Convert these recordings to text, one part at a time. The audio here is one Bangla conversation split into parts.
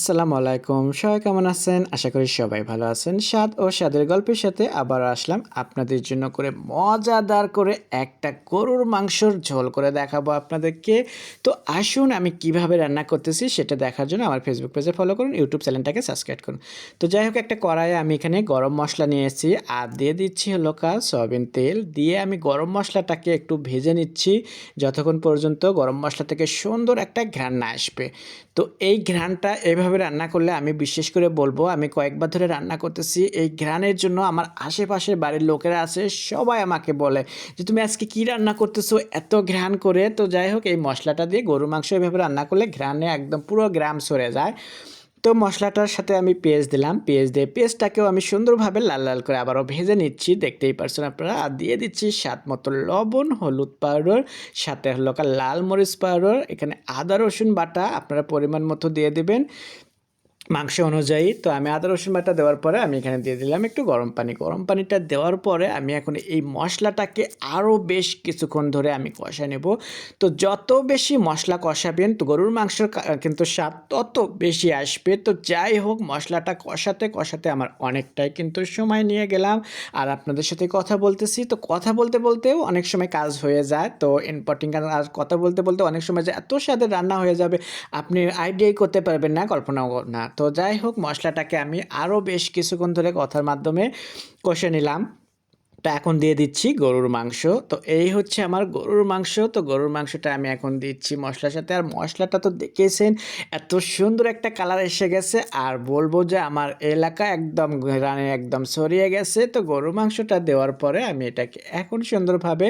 আসসালামু আলাইকুম। সবাই কেমন আছেন? আশা করি সবাই ভালো আছেন। স্বাদ ও স্বাদের গল্পের সাথে আবারও আসলাম আপনাদের জন্য করে মজাদার করে একটা গরুর মাংসর ঝোল করে দেখাবো আপনাদেরকে। তো আসুন আমি কিভাবে রান্না করতেছি সেটা দেখার জন্য আমার ফেসবুক পেজে ফলো করুন, ইউটিউব চ্যানেলটাকে সাবস্ক্রাইব করুন। তো যাই হোক একটা কড়াইয়ে আমি এখানে গরম মসলা নিয়েছি আর দিয়ে দিচ্ছি হলো সয়াবিন তেল। দিয়ে আমি গরম মসলাটাকে একটু ভেজে নিচ্ছি যতক্ষণ পর্যন্ত গরম মসলা থেকে সুন্দর একটা ঘ্রাণ না আসবে। তো এই ঘ্রাণটা এভাবে রান্না করলে আমি বিশেষ করে বলবো, আমি কয়েকবার ধরে রান্না করতেছি, এই ঘ্রাণের জন্য আমার আশেপাশের বাড়ির লোকেরা আছে সবাই আমাকে বলে যে তুমি আজকে কি রান্না করতেছো এত ঘ্রাণ করে। তো যাই হোক এই মশলাটা দিয়ে গরুর মাংস এভাবে রান্না করলে ঘ্রাণে একদম পুরো গ্রাম সরে যায়। তো মশলাটার সাথে আমি পেঁয়াজ দিলাম, পেঁয়াজ দিয়ে পেঁয়াজটাকেও আমি সুন্দরভাবে লাল লাল করে আবারও ভেজে নিচ্ছি, দেখতেই পারছেন আপনারা। আর দিয়ে দিচ্ছি স্বাদ মতো লবণ, হলুদ পাউডার, সাথে হলো লাল মরিচ পাউডার, এখানে আদা রসুন বাটা আপনারা পরিমাণ মতো দিয়ে দেবেন মাংস অনুযায়ী। তো আমি আদা রসুন বাটা দেওয়ার পরে আমি এখানে দিয়ে দিলাম একটু গরম পানি। গরম পানিটা দেওয়ার পরে আমি এখন এই মশলাটাকে আরও বেশ কিছুক্ষণ ধরে আমি কষায় নেব। তো যত বেশি মশলা কষাবেন তো গরুর মাংসের কিন্তু স্বাদ তত বেশি আসবে। তো যাই হোক মশলাটা কষাতে কষাতে আমার অনেকটাই কিন্তু সময় নিয়ে গেলাম আর আপনাদের সাথে কথা বলতেছি। তো কথা বলতে বলতেও অনেক সময় কাজ হয়ে যায়। তো ইম্পর্টেন্ট আর কথা বলতে বলতে অনেক সময় যে এত স্বাদের রান্না হয়ে যাবে আপনি আইডিয়াই করতে পারবেন না, কল্পনাও না। তো যাই হোক মশলাটাকে আমি আরও বেশ কিছুক্ষণ ধরে কথার মাধ্যমে কষে নিলাম। তো এখন দিয়ে দিচ্ছি গরুর মাংস। তো এই হচ্ছে আমার গরুর মাংস। তো গরুর মাংসটা আমি এখন দিচ্ছি মশলার সাথে। আর মশলাটা তো দেখেছেন এত সুন্দর একটা কালার এসে গেছে আর বলবো যে আমার এলাকা একদম রানে একদম ছড়িয়ে গেছে। তো গরুর মাংসটা দেওয়ার পরে আমি এটাকে এখন সুন্দরভাবে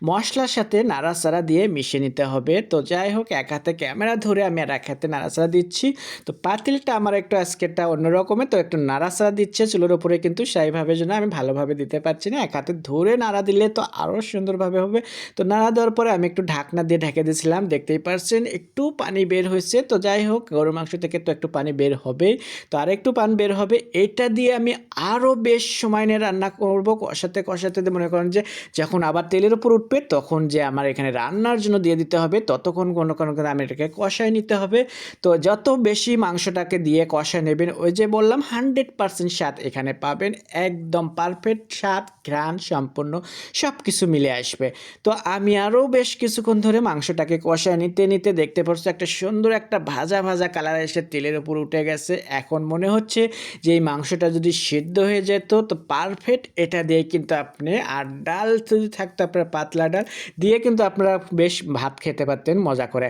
মশলার সাথে নাড়াচাড়া দিয়ে মিশিয়ে নিতে হবে। তো যাই হোক এক হাতে ক্যামেরা ধরে আমি আর এক হাতে নাড়াচাড়া দিচ্ছি। তো পাতিলটা আমার একটু আজকেরটা অন্য রকমের, তো একটু নাড়াচাড়া দিচ্ছে চুলোর উপরে, কিন্তু সেইভাবে যেন আমি ভালোভাবে দিতে পারছি না, এক হাতে ধরে নাড়া দিলে তো আরও সুন্দরভাবে হবে। তো নাড়া দেওয়ার পরে আমি একটু ঢাকনা দিয়ে ঢেকে দিয়েছিলাম, দেখতেই পারছেন একটু পানি বের হয়েছে। তো যাই হোক গরুর মাংস থেকে তো একটু পানি বের হবেই, তো আর একটু পানি বের হবে। এটা দিয়ে আমি আরও বেশ সময় নিয়ে রান্না করব, কষাতে কষাতে মনে করেন যে যখন আবার তেলের উপর উঠবে তখন যে আমার এখানে রান্নার জন্য দিয়ে দিতে হবে, ততক্ষণ কোনো কোনো করে আমি এটাকে কষায় নিতে হবে। তো যত বেশি মাংসটাকে দিয়ে কষায় নেবেন, ওই যে বললাম 100% স্বাদ এখানে পাবেন, একদম পারফেক্ট স্বাদ, ঘ্রাণ সম্পূর্ণ সব কিছু মিলে আসবে। তো আমি আরও বেশ কিছুক্ষণ ধরে মাংসটাকে কষায় নিতে নিতে দেখতে পাচ্ছি একটা সুন্দর একটা ভাজা ভাজা কালার এসে তেলের উপর উঠে গেছে। এখন মনে হচ্ছে যে এই মাংসটা যদি সিদ্ধ হয়ে যেত তো পারফেক্ট। এটা দিয়ে কিন্তু আপনি আর ডাল যদি থাকতো আপনার পাতলা ডাল দিয়ে কিন্তু আপনারা বেশ ভাত খেতে পারতেন মজা করে।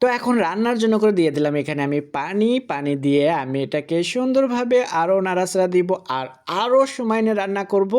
তো এখন রান্নার জন্য করে দিয়ে দিলাম এখানে আমি পানি দিয়ে আমি এটাকে সুন্দরভাবে আরও নাড়াচাড়া দিব আর আরও সময় নিয়ে রান্না করব।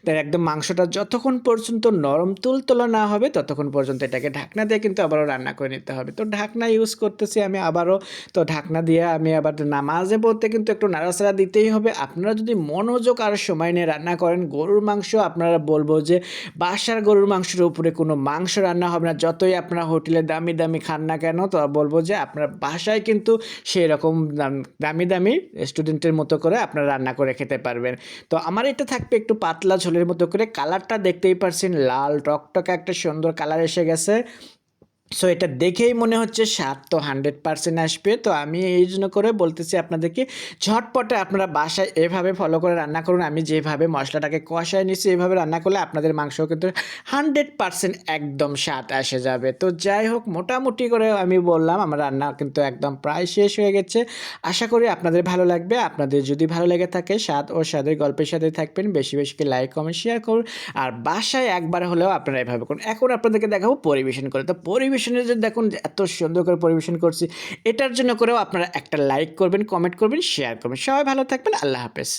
তাই একদম মাংসটা যতক্ষণ পর্যন্ত নরম তুলতুলে না হবে ততক্ষণ পর্যন্ত এটাকে ঢাকনা দিয়ে কিন্তু আবারও রান্না করে নিতে হবে। তো ঢাকনা ইউজ করতেছি আমি আবারও। তো ঢাকনা দিয়ে আমি আবার মাঝে বলতে কিন্তু একটু নাড়াচাড়া দিতেই হবে। আপনারা যদি মনোযোগ আর সময় নিয়ে রান্না করেন গরুর মাংস, আপনারা বলবো যে বাসার গরুর মাংসের উপরে কোনো মাংস রান্না হবে না। যতই আপনারা হোটেলে দামি দামি খান না কেন, তো বলবো যে আপনার বাসায় কিন্তু সেই রকম দামি দামি রেস্টুরেন্টের মতো করে আপনারা রান্না করে খেতে পারবেন। তো আমার এটা থাকবে একটু পাতলা ঝোলের মতো করে, কালারটা দেখতেই পারছেন লাল টকটকে একটা সুন্দর কালার এসে গেছে। সো এটা দেখেই মনে হচ্ছে স্বাদ তো 100% আসবে। তো আমি এই জন্য করে বলতেছি আপনাদেরকে ঝটপটে আপনারা বাসায় এভাবে ফলো করে রান্না করুন। আমি যেভাবে মশলাটাকে কষায় নিচ্ছি এভাবে রান্না করলে আপনাদের মাংসও কিন্তু 100% একদম স্বাদ এসে যাবে। তো যাই হোক মোটামুটি করে আমি বললাম আমার রান্না কিন্তু একদম প্রায় শেষ হয়ে গেছে। আশা করি আপনাদের ভালো লাগবে। আপনাদের যদি ভালো লেগে থাকে স্বাদ ও স্বাদের গল্পের সাথে থাকবেন, বেশি বেশি লাইক কমেন্ট শেয়ার করুন আর বাসায় একবার হলেও আপনারা এভাবে করুন। এখন আপনাদেরকে দেখাবো পরিবেশন করে। তো পরিবেশনের যে দেখুন এত সুন্দর করে পরিবেশন করছি, এটার জন্য করেও আপনারা একটা লাইক করবেন, কমেন্ট করবেন, শেয়ার করবেন। সবাই ভালো থাকবেন। আল্লাহ হাফেজ।